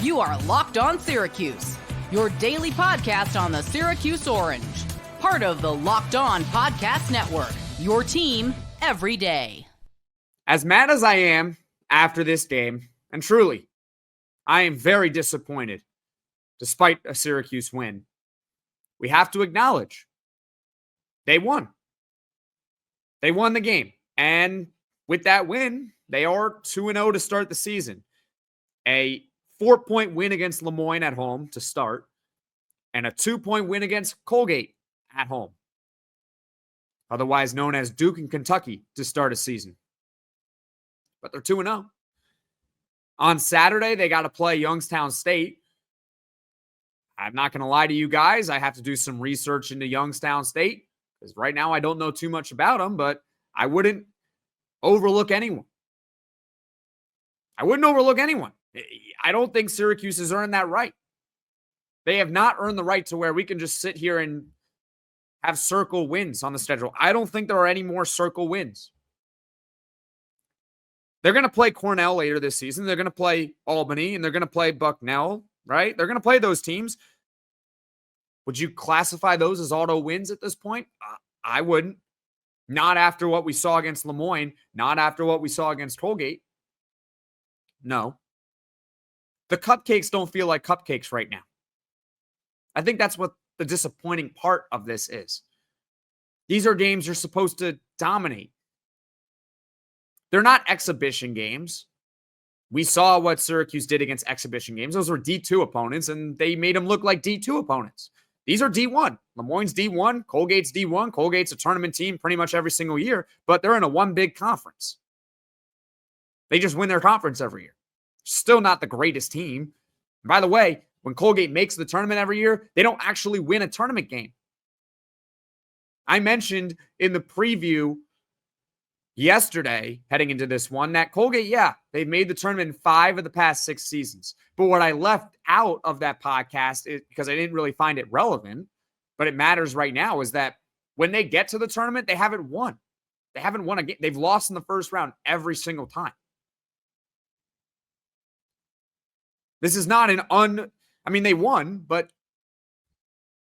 You are Locked On Syracuse, your daily podcast on the Syracuse Orange. Part of the Locked On Podcast Network, your team every day. As mad as I am after this game, and truly, I am very disappointed despite a Syracuse win, we have to acknowledge they won. They won the game. And with that win, they are 2-0 to start the season. A 4-point win against Lemoyne at home to start, and a 2-point win against Colgate at home, otherwise known as Duke and Kentucky, to start a season. But they're 2-0. On Saturday, they got to play Youngstown State. I'm not going to lie to you guys. I have to do some research into Youngstown State because right now I don't know too much about them, but I wouldn't overlook anyone. I don't think Syracuse has earned that right. They have not earned the right to where we can just sit here and have circle wins on the schedule. I don't think there are any more circle wins. They're going to play Cornell later this season. They're going to play Albany, and they're going to play Bucknell, right? They're going to play those teams. Would you classify those as auto wins at this point? I wouldn't. Not after what we saw against Lemoyne. Not after what we saw against Colgate. No. The cupcakes don't feel like cupcakes right now. I think that's what the disappointing part of this is. These are games you're supposed to dominate. They're not exhibition games. We saw what Syracuse did against exhibition games. Those were D2 opponents, and they made them look like D2 opponents. These are D1. Lemoyne's D1. Colgate's D1. Colgate's a tournament team pretty much every single year, but they're in a one big conference. They just win their conference every year. Still not the greatest team. And by the way, when Colgate makes the tournament every year, they don't actually win a tournament game. I mentioned in the preview yesterday, heading into this one, that Colgate, they've made the tournament in 5 of the past 6 seasons. But what I left out of that podcast, is because I didn't really find it relevant, but it matters right now, is that when they get to the tournament, they haven't won. They haven't won a game. They've lost in the first round every single time. This is not they won, but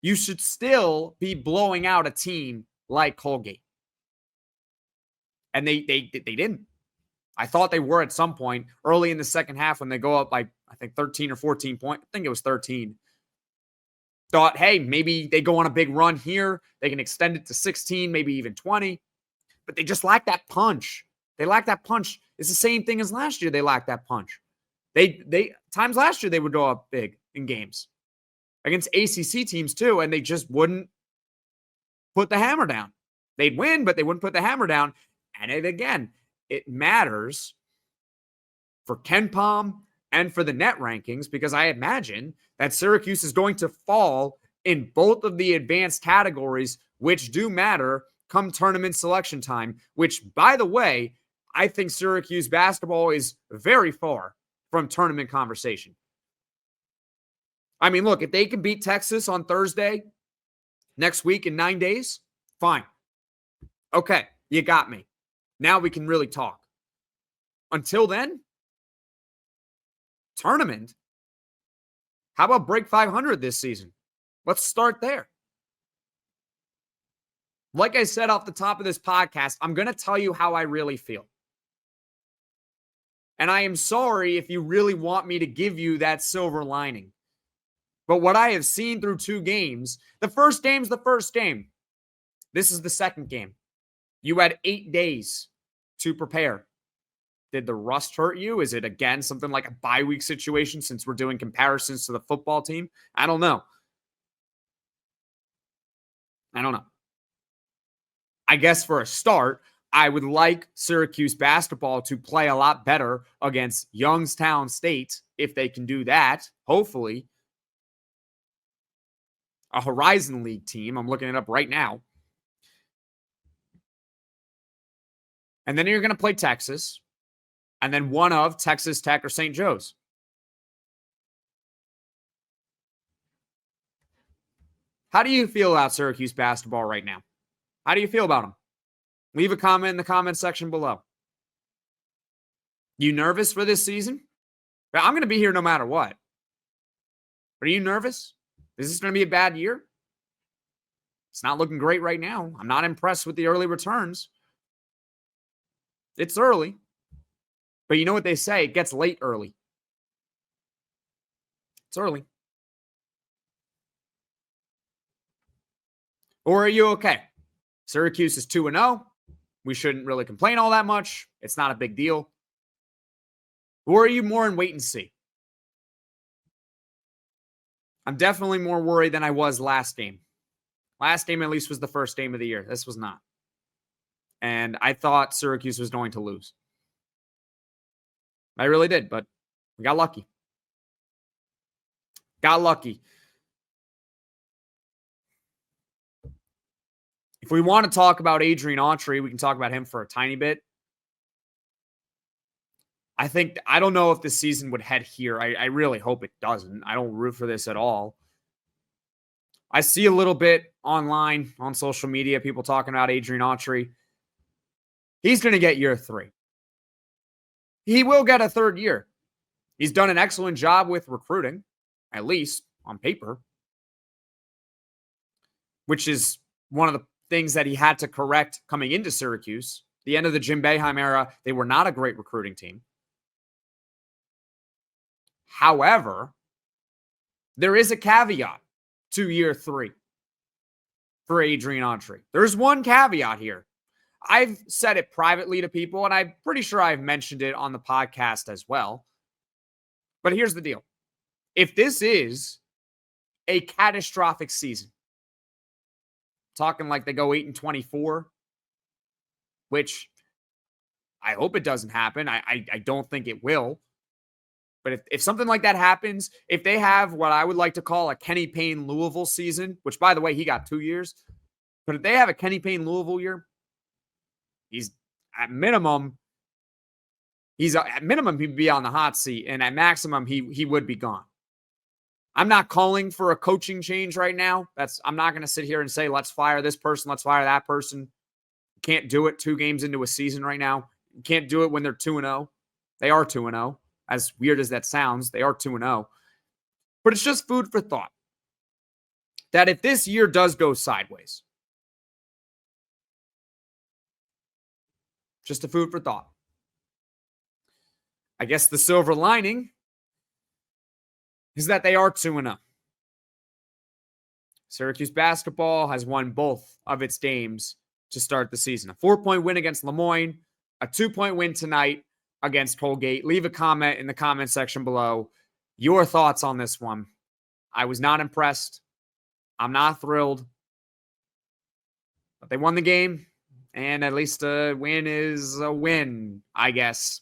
you should still be blowing out a team like Colgate. And they didn't. I thought they were at some point early in the second half when they go up by, I think, 13 or 14 points. I think it was 13. Thought, hey, maybe they go on a big run here. They can extend it to 16, maybe even 20. But they just lack that punch. They lack that punch. It's the same thing as last year. They lack that punch. They times last year they would go up big in games against ACC teams too, and they just wouldn't put the hammer down. They'd win, but they wouldn't put the hammer down. And it matters for KenPom and for the net rankings because I imagine that Syracuse is going to fall in both of the advanced categories, which do matter come tournament selection time, which, by the way, I think Syracuse basketball is very far from tournament conversation. I mean, look, if they can beat Texas on Thursday next week in 9 days, fine. Okay, you got me. Now we can really talk. Until then, tournament. How about break 500 this season? Let's start there. Like I said off the top of this podcast, I'm going to tell you how I really feel. And I am sorry if you really want me to give you that silver lining. But what I have seen through 2 games, the first game's the first game. This is the second game. You had 8 days to prepare. Did the rust hurt you? Is it, again, something like a bye week situation since we're doing comparisons to the football team? I don't know. I guess for a start, I would like Syracuse basketball to play a lot better against Youngstown State if they can do that, hopefully. A Horizon League team. I'm looking it up right now. And then you're going to play Texas. And then one of Texas Tech or St. Joe's. How do you feel about Syracuse basketball right now? How do you feel about them? Leave a comment in the comment section below. You nervous for this season? I'm going to be here no matter what. Are you nervous? Is this going to be a bad year? It's not looking great right now. I'm not impressed with the early returns. It's early. But you know what they say? It gets late early. It's early. Or are you okay? Syracuse is 2-0. We shouldn't really complain all that much. It's not a big deal. Or are you more in wait and see? I'm definitely more worried than I was last game. Last game at least was the first game of the year. This was not. And I thought Syracuse was going to lose. I really did, but we got lucky. Got lucky. If we want to talk about Adrian Autry, we can talk about him for a tiny bit. I don't know if this season would head here. I really hope it doesn't. I don't root for this at all. I see a little bit online on social media, people talking about Adrian Autry. He's going to get year 3. He will get a third year. He's done an excellent job with recruiting, at least on paper, which is one of the things that he had to correct coming into Syracuse. The end of the Jim Boeheim era, they were not a great recruiting team. However, there is a caveat to year 3 for Adrian Autry. There's one caveat here. I've said it privately to people, and I'm pretty sure I've mentioned it on the podcast as well. But here's the deal. If this is a catastrophic season, talking like they go 8-24, which I hope it doesn't happen. I don't think it will. But if something like that happens, if they have what I would like to call a Kenny Payne Louisville season, which, by the way, he got 2 years. But if they have a Kenny Payne Louisville year, he's at minimum, he'd be on the hot seat. And at maximum, he would be gone. I'm not calling for a coaching change right now. I'm not going to sit here and say, let's fire this person, let's fire that person. Can't do it 2 games into a season right now. You can't do it when they're 2-0. They are 2-0. As weird as that sounds, they are 2-0. But it's just food for thought. That if this year does go sideways, just a food for thought. I guess the silver lining is that they are 2-0. Syracuse basketball has won both of its games to start the season. A 4-point win against Lemoyne, a 2-point win tonight against Colgate. Leave a comment in the comment section below. Your thoughts on this one. I was not impressed. I'm not thrilled. But they won the game, and at least a win is a win, I guess.